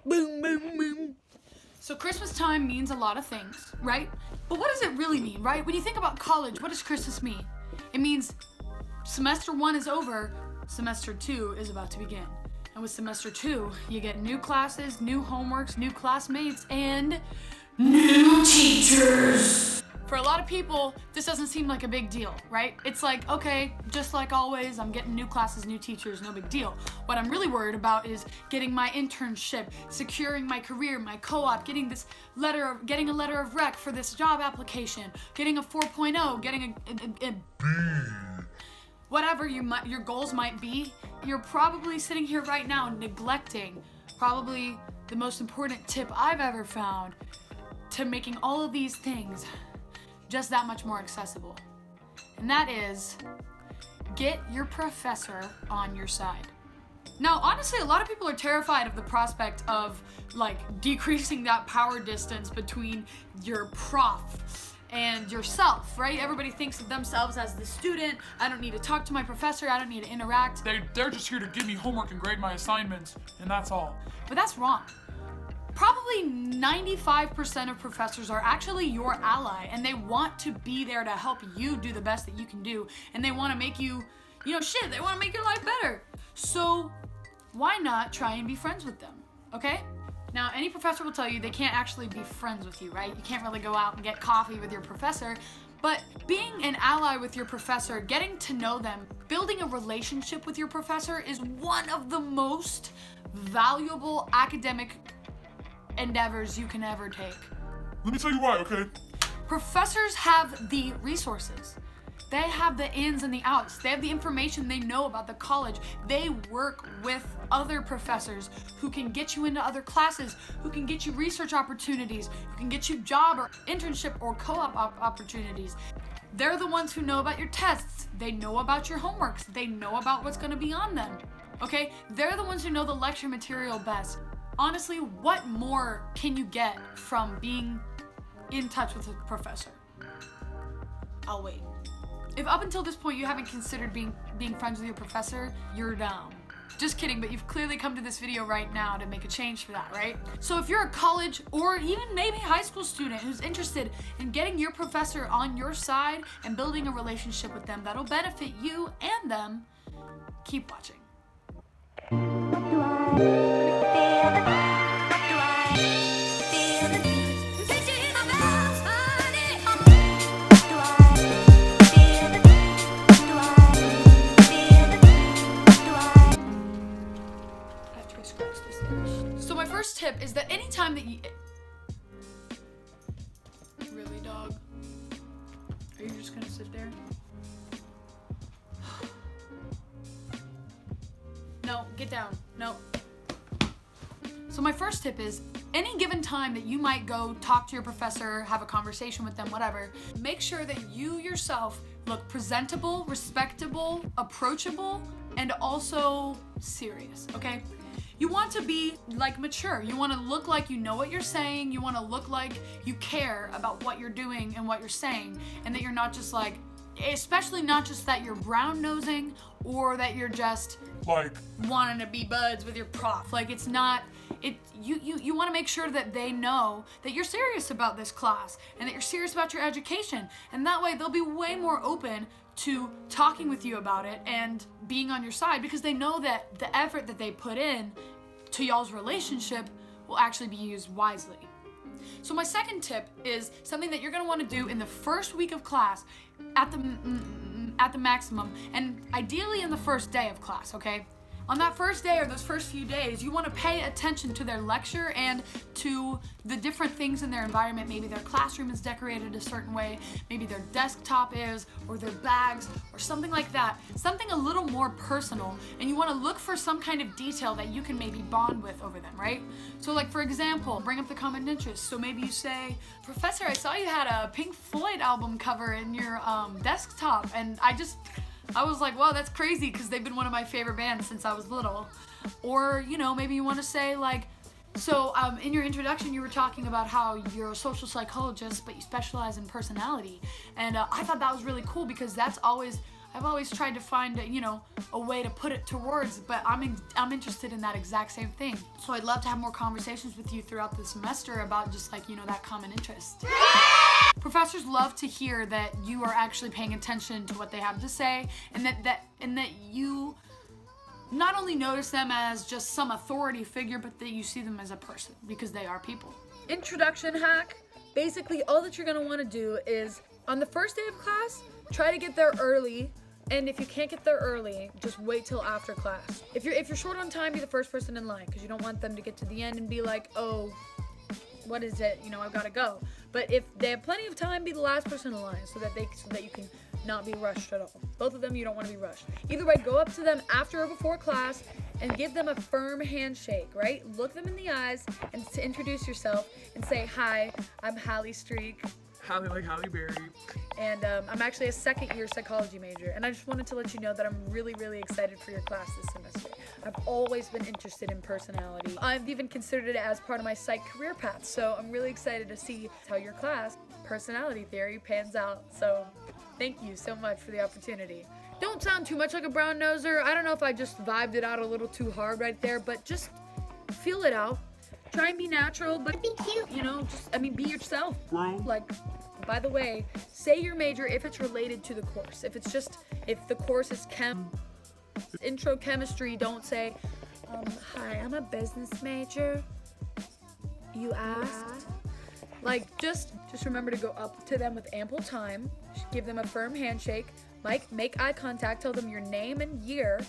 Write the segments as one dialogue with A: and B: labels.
A: Boom, boom, boom. So Christmas time means a lot of things, right? But what does it really mean, right? When you think about college, what does Christmas mean? It means semester 1 is over, semester 2 is about to begin. And with semester 2, you get new classes, new homeworks, new classmates, and new teachers. For a lot of people, this doesn't seem like a big deal, right? It's like, okay, just like always, I'm getting new classes, new teachers, no big deal. What I'm really worried about is getting my internship, securing my career, my co-op, getting a letter of rec for this job application, getting a 4.0, getting a whatever your goals might be. You're probably sitting here right now neglecting probably the most important tip I've ever found to making all of these things just that much more accessible. And that is, get your professor on your side. Now, honestly, a lot of people are terrified of the prospect of like decreasing that power distance between your prof and yourself, right? Everybody thinks of themselves as the student. I don't need to talk to my professor. I don't need to interact.
B: They're just here to give me homework and grade my assignments, and that's all.
A: But that's wrong. Probably 95% of professors are actually your ally, and they want to be there to help you do the best that you can do, and they want to make you, they want to make your life better. So why not try and be friends with them, okay? Now, any professor will tell you they can't actually be friends with you, right? You can't really go out and get coffee with your professor, but being an ally with your professor, getting to know them, building a relationship with your professor is one of the most valuable academic endeavors you can ever take.
B: Let me tell you why, okay?
A: Professors have the resources. They have the ins and the outs. They have the information. They know about the college. They work with other professors who can get you into other classes, who can get you research opportunities, who can get you job or internship or co-op opportunities. They're the ones who know about your tests. They know about your homeworks. They know about what's going to be on them, okay? They're the ones who know the lecture material best. Honestly, what more can you get from being in touch with a professor? I'll wait. If up until this point you haven't considered being friends with your professor, you're dumb. Just kidding, but you've clearly come to this video right now to make a change for that, right? So if you're a college or even maybe high school student who's interested in getting your professor on your side and building a relationship with them that'll benefit you and them, keep watching. So my first tip is that anytime that you... Really, dog? Are you just gonna sit there? No, get down. No. So my first tip is, any given time that you might go talk to your professor, have a conversation with them, whatever, make sure that you yourself look presentable, respectable, approachable, and also serious, okay? You want to be like mature. You want to look like you know what you're saying. You want to look like you care about what you're doing and what you're saying, and that you're not just like, especially not just that you're brown nosing or that you're just
B: like
A: wanting to be buds with your prof. Like, it's not, you want to make sure that they know that you're serious about this class and that you're serious about your education, and that way they'll be way more open to talking with you about it and being on your side, because they know that the effort that they put in to y'all's relationship will actually be used wisely. So my second tip is something that you're going to want to do in the first week of class at the maximum, and ideally in the first day of class, okay? On that first day or those first few days, you want to pay attention to their lecture and to the different things in their environment. Maybe their classroom is decorated a certain way, maybe their desktop is, or their bags, or something like that. Something a little more personal, and you want to look for some kind of detail that you can maybe bond with over them, right? So like, for example, bring up the common interest. So maybe you say, "Professor, I saw you had a Pink Floyd album cover in your desktop, and I was like, wow, that's crazy, because they've been one of my favorite bands since I was little." Or, maybe you want to say like, so in your introduction you were talking about how you're a social psychologist, but you specialize in personality. And I thought that was really cool, because that's always I've always tried to find a way to put it to words, but I'm interested in that exact same thing. So I'd love to have more conversations with you throughout the semester about just like, that common interest. Professors love to hear that you are actually paying attention to what they have to say, and that you not only notice them as just some authority figure, but that you see them as a person, because they are people. Introduction hack. Basically, all that you're gonna wanna do is, on the first day of class, try to get there early, and if you can't get there early, just wait till after class. If you're short on time, be the first person in line, because you don't want them to get to the end and be like, oh, what is it? I've gotta go. But if they have plenty of time, be the last person in line, so that you can not be rushed at all. Both of them, you don't want to be rushed. Either way, go up to them after or before class and give them a firm handshake, right? Look them in the eyes and to introduce yourself and say, hi, I'm Haleigh Streak.
B: Haleigh like Halle Berry.
A: And I'm actually a second-year psychology major, and I just wanted to let you know that I'm really, really excited for your class this semester. I've always been interested in personality. I've even considered it as part of my psych career path, so I'm really excited to see how your class, personality theory, pans out. So thank you so much for the opportunity. Don't sound too much like a brown noser. I don't know if I just vibed it out a little too hard right there, but just feel it out. Try and be natural, but be cute, be yourself.
B: Bro.
A: By the way, say your major if it's related to the course. If the course is intro chemistry, don't say, hi, I'm a business major. You asked? Just remember to go up to them with ample time, give them a firm handshake, make eye contact, tell them your name and year,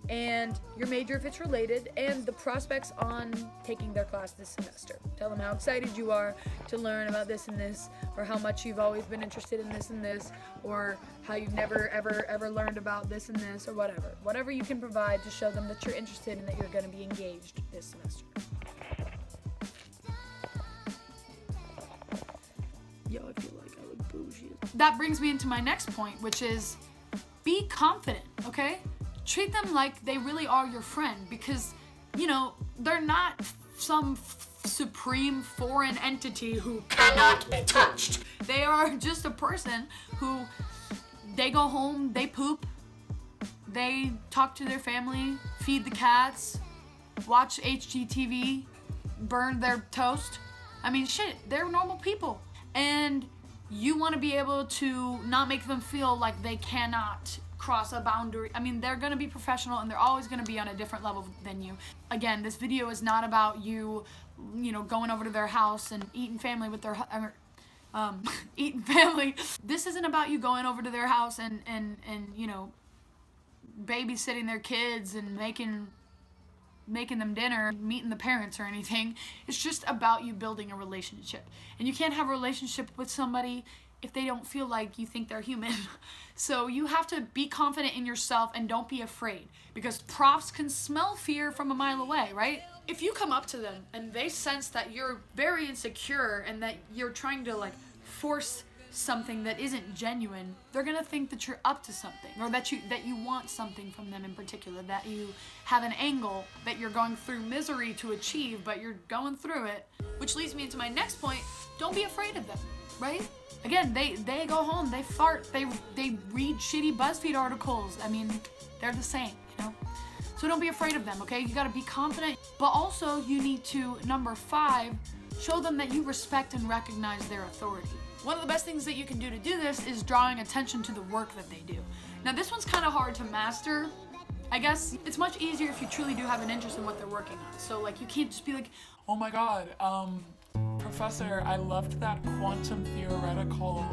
A: and your major if it's related, and the prospects on taking their class this semester. Tell them how excited you are to learn about this and this, or how much you've always been interested in this and this, or how you've never ever learned about this and this, or whatever. Whatever you can provide to show them that you're interested and that you're going to be engaged this semester. Yo, I feel like I look bougie. That brings me into my next point, which is be confident, okay? Treat them like they really are your friend, because, they're not some supreme foreign entity who cannot be touched. They are just a person who, they go home, they poop, they talk to their family, feed the cats, watch HGTV, burn their toast. They're normal people. And you want to be able to not make them feel like they cannot cross a boundary. They're going to be professional, and they're always going to be on a different level than you. Again, this video is not about you, going over to their house and eating family with their, eating family. This isn't about you going over to their house and babysitting their kids and making them dinner, meeting the parents or anything. It's just about you building a relationship. And you can't have a relationship with somebody if they don't feel like you think they're human. So you have to be confident in yourself and don't be afraid, because profs can smell fear from a mile away, right? If you come up to them and they sense that you're very insecure and that you're trying to force something that isn't genuine, they're gonna think that you're up to something, or that you want something from them in particular, that you have an angle that you're going through misery to achieve, but you're going through it. Which leads me into my next point: don't be afraid of them, right? Again, they go home, they fart, they read shitty BuzzFeed articles. They're the same, So don't be afraid of them, okay? You gotta be confident, but also you need to, number 5, show them that you respect and recognize their authority. One of the best things that you can do to do this is drawing attention to the work that they do. Now, this one's kind of hard to master. I guess it's much easier if you truly do have an interest in what they're working on. So, you can't just be like,
B: Oh my god, Professor, I loved that quantum theoretical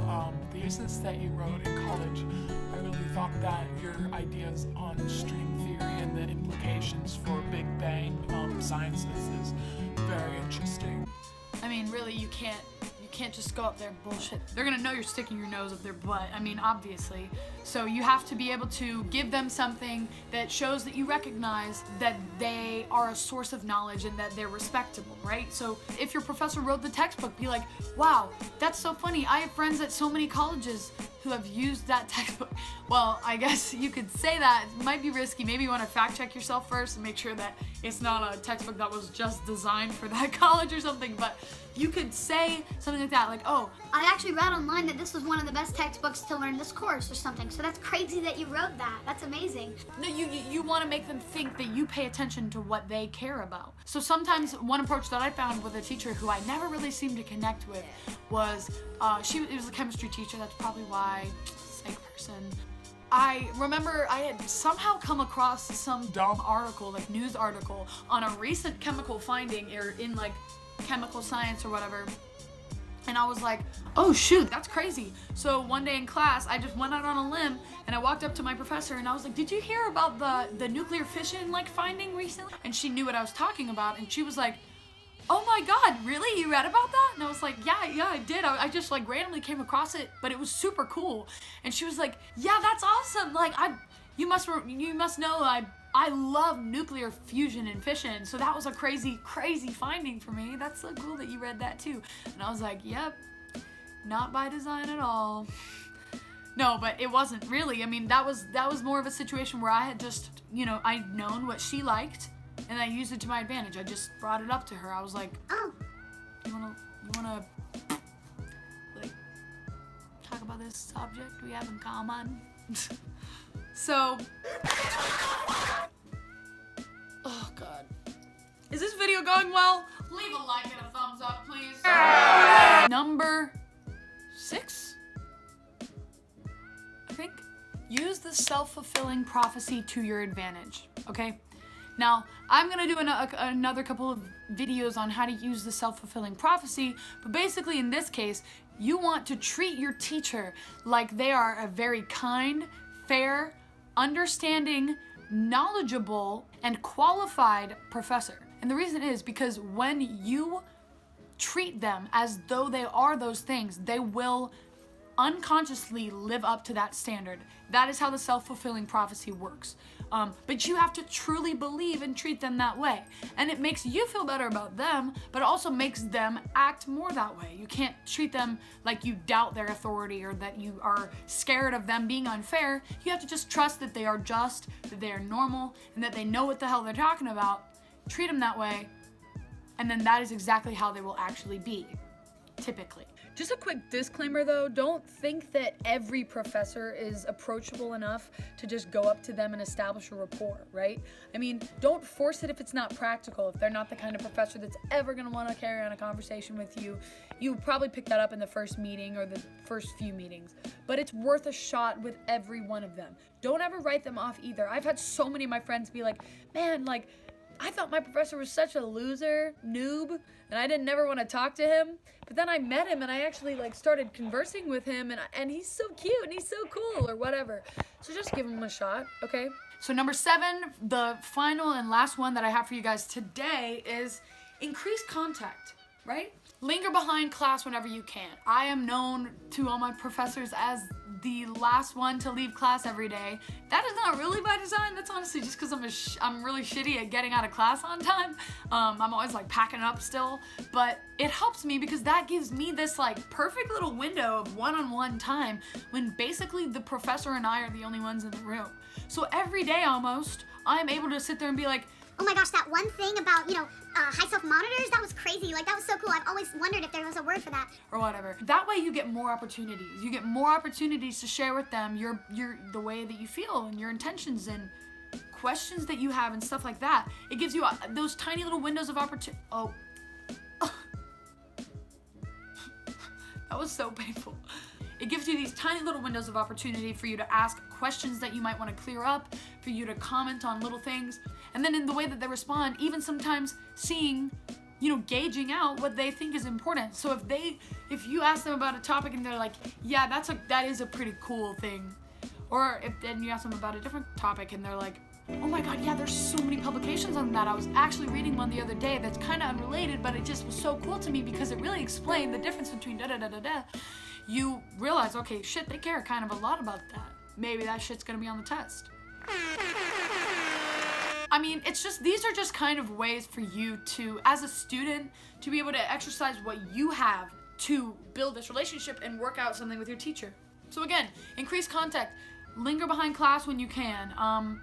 B: thesis that you wrote in college. I really thought that your ideas on string theory and the implications for Big Bang sciences is very interesting.
A: Really, you can't just go up there and bullshit. They're gonna know you're sticking your nose up their butt, obviously. So you have to be able to give them something that shows that you recognize that they are a source of knowledge and that they're respectable, right? So if your professor wrote the textbook, be like, wow, that's so funny. I have friends at so many colleges who have used that textbook. Well, I guess you could say that. It might be risky. Maybe you want to fact check yourself first and make sure that it's not a textbook that was just designed for that college or something, but you could say something like that, like, oh,
C: I actually read online that this was one of the best textbooks to learn this course or something, so that's crazy that you wrote that. That's amazing.
A: no, you want to make them think that you pay attention to what they care about. So sometimes one approach that I found with a teacher who I never really seemed to connect with was, it was a chemistry teacher, that's probably why, psych person. I remember I had somehow come across some dumb article, like news article, on a recent chemical finding or in like chemical science or whatever. And I was like, oh shoot, that's crazy. So one day in class, I just went out on a limb and I walked up to my professor and I was like, did you hear about the nuclear fission like finding recently? And she knew what I was talking about and she was like, oh my God, really? You read about that? And I was like, yeah, I did. I just like randomly came across it, but it was super cool. And she was like, yeah, that's awesome. Like you must know I love nuclear fusion and fission. So that was a crazy, crazy finding for me. That's so cool that you read that too. And I was like, yep, not by design at all. No, but it wasn't really. I mean, that was more of a situation where I had just, I'd known what she liked and I used it to my advantage. I just brought it up to her. I was like,
C: Oh,
A: you wanna like talk about this subject we have in common? So, oh God. Is this video going well? Leave a like and a thumbs up, please. Number 6, I think. Use the self-fulfilling prophecy to your advantage, okay? Now, I'm gonna do another couple of videos on how to use the self-fulfilling prophecy, but basically in this case, you want to treat your teacher like they are a very kind, fair, understanding, knowledgeable, and qualified professor. And the reason is because when you treat them as though they are those things, they will unconsciously live up to that standard. That is how the self-fulfilling prophecy works. But you have to truly believe and treat them that way. And it makes you feel better about them, but it also makes them act more that way. You can't treat them like you doubt their authority or that you are scared of them being unfair. You have to just trust that they are just, that they are normal, and that they know what the hell they're talking about. Treat them that way, and then that is exactly how they will actually be, typically. Just a quick disclaimer though, don't think that every professor is approachable enough to just go up to them and establish a rapport, right? I mean, don't force it if it's not practical. If they're not the kind of professor that's ever gonna wanna carry on a conversation with you, you probably pick that up in the first meeting or the first few meetings. But it's worth a shot with every one of them. Don't ever write them off either. I've had so many of my friends be like, man, like, I thought my professor was such a loser, noob, and I didn't never want to talk to him. But then I met him and I actually like started conversing with him and he's so cute and he's so cool or whatever. So just give him a shot, okay? So number 7, the final and last one that I have for you guys today is increase contact, right? Linger behind class whenever you can. I am known to all my professors as the last one to leave class every day. That is not really by design. That's honestly just because I'm really shitty at getting out of class on time. I'm always like packing up still, but it helps me because that gives me this like perfect little window of one-on-one time when basically the professor and I are the only ones in the room. So every day almost, I'm able to sit there and be like,
C: oh my gosh, that one thing about, high self monitors, that was crazy. Like, that was so cool. I've always wondered if there was a word for that.
A: Or whatever. That way you get more opportunities. You get more opportunities to share with them the way that you feel and your intentions and questions that you have and stuff like that. It gives you those tiny little windows of opportunity. Oh. That was so painful. It gives you these tiny little windows of opportunity for you to ask questions that you might want to clear up, for you to comment on little things, and then in the way that they respond, even sometimes seeing, gauging out what they think is important. So if you ask them about a topic and they're like, yeah, that is a pretty cool thing, or if then you ask them about a different topic and they're like, oh my God, yeah, there's so many publications on that. I was actually reading one the other day that's kind of unrelated, but it just was so cool to me because it really explained the difference between da-da-da-da-da. You realize, okay, shit, they care kind of a lot about that. Maybe that shit's gonna be on the test. I mean, these are just kind of ways for you to, as a student, to be able to exercise what you have to build this relationship and work out something with your teacher. So again, increase contact. linger behind class when you can.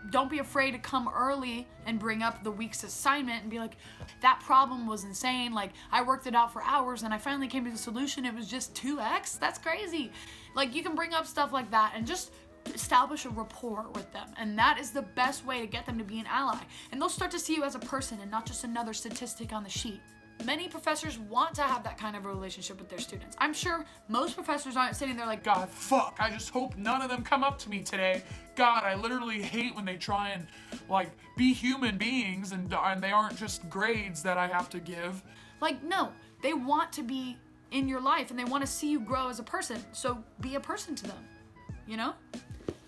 A: Don't be afraid to come early and bring up the week's assignment and be like, that problem was insane. Like, I worked it out for hours and I finally came to the solution. It was just 2x. That's crazy. Like, you can bring up stuff like that and just establish a rapport with them. And that is the best way to get them to be an ally. And they'll start to see you as a person and not just another statistic on the sheet. Many professors want to have that kind of a relationship with their students. I'm sure most professors aren't sitting there like,
B: God, fuck, I just hope none of them come up to me today. God, I literally hate when they try and, like, be human beings and they aren't just grades that I have to give.
A: Like, no, they want to be in your life and they want to see you grow as a person. So be a person to them, you know?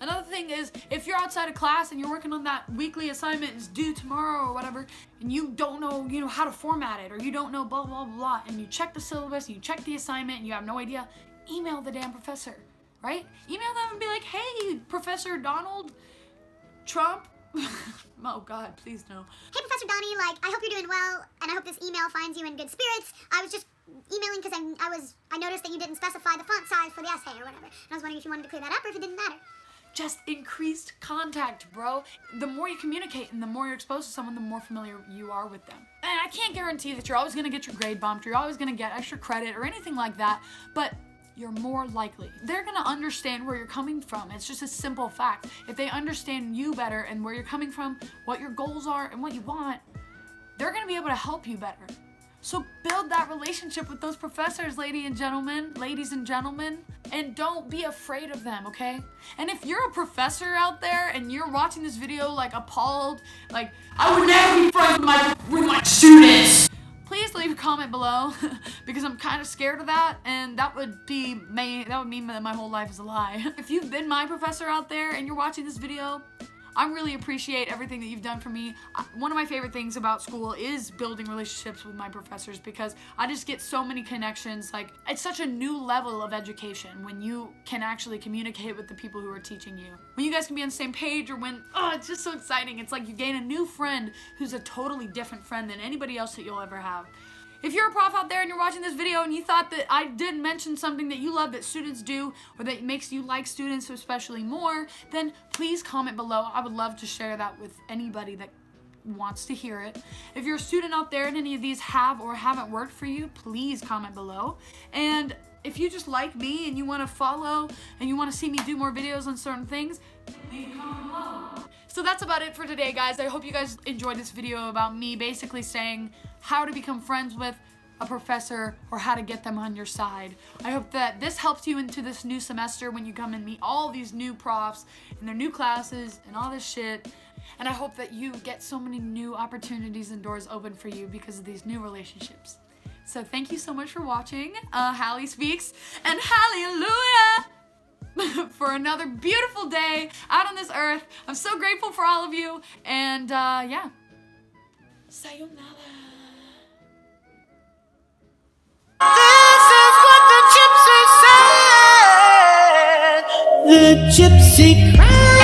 A: Another thing is, if you're outside of class and you're working on that weekly assignment is due tomorrow or whatever, and you don't know, how to format it, or you don't know blah, blah, blah, and you check the syllabus, and you check the assignment, and you have no idea, email the damn professor, right? Email them and be like, hey, Professor Donald Trump. Oh God, please no.
D: Hey, Professor Donnie, I hope you're doing well, and I hope this email finds you in good spirits. I was just emailing because I noticed that you didn't specify the font size for the essay or whatever, and I was wondering if you wanted to clear that up or if it didn't matter.
A: Just increased contact, bro. The more you communicate and the more you're exposed to someone, the more familiar you are with them. And I can't guarantee that you're always gonna get your grade bumped, or you're always gonna get extra credit or anything like that, but you're more likely. They're gonna understand where you're coming from. It's just a simple fact. If they understand you better and where you're coming from, what your goals are and what you want, they're gonna be able to help you better. So build that relationship with those professors, ladies and gentlemen, and don't be afraid of them, okay? And if you're a professor out there and you're watching this video appalled, I would never be friends with my students, please leave a comment below because I'm kind of scared of that, and that would mean that my whole life is a lie. If you've been my professor out there and you're watching this video, I really appreciate everything that you've done for me. One of my favorite things about school is building relationships with my professors because I just get so many connections. It's such a new level of education when you can actually communicate with the people who are teaching you. When you guys can be on the same page, or it's just so exciting. It's like you gain a new friend who's a totally different friend than anybody else that you'll ever have. If you're a prof out there and you're watching this video and you thought that I didn't mention something that you love that students do, or that makes you like students especially more, then please comment below. I would love to share that with anybody that wants to hear it. If you're a student out there and any of these have or haven't worked for you, please comment below. And if you just like me and you want to follow and you want to see me do more videos on certain things, leave a comment below. So that's about it for today, guys. I hope you guys enjoyed this video about me basically saying how to become friends with a professor or how to get them on your side. I hope that this helps you into this new semester when you come and meet all these new profs and their new classes and all this shit. And I hope that you get so many new opportunities and doors open for you because of these new relationships. So thank you so much for watching. Haleigh speaks, and hallelujah! For another beautiful day out on this earth. I'm so grateful for all of you, and yeah. Sayonara.
E: This is what the gypsy said. The gypsy cried.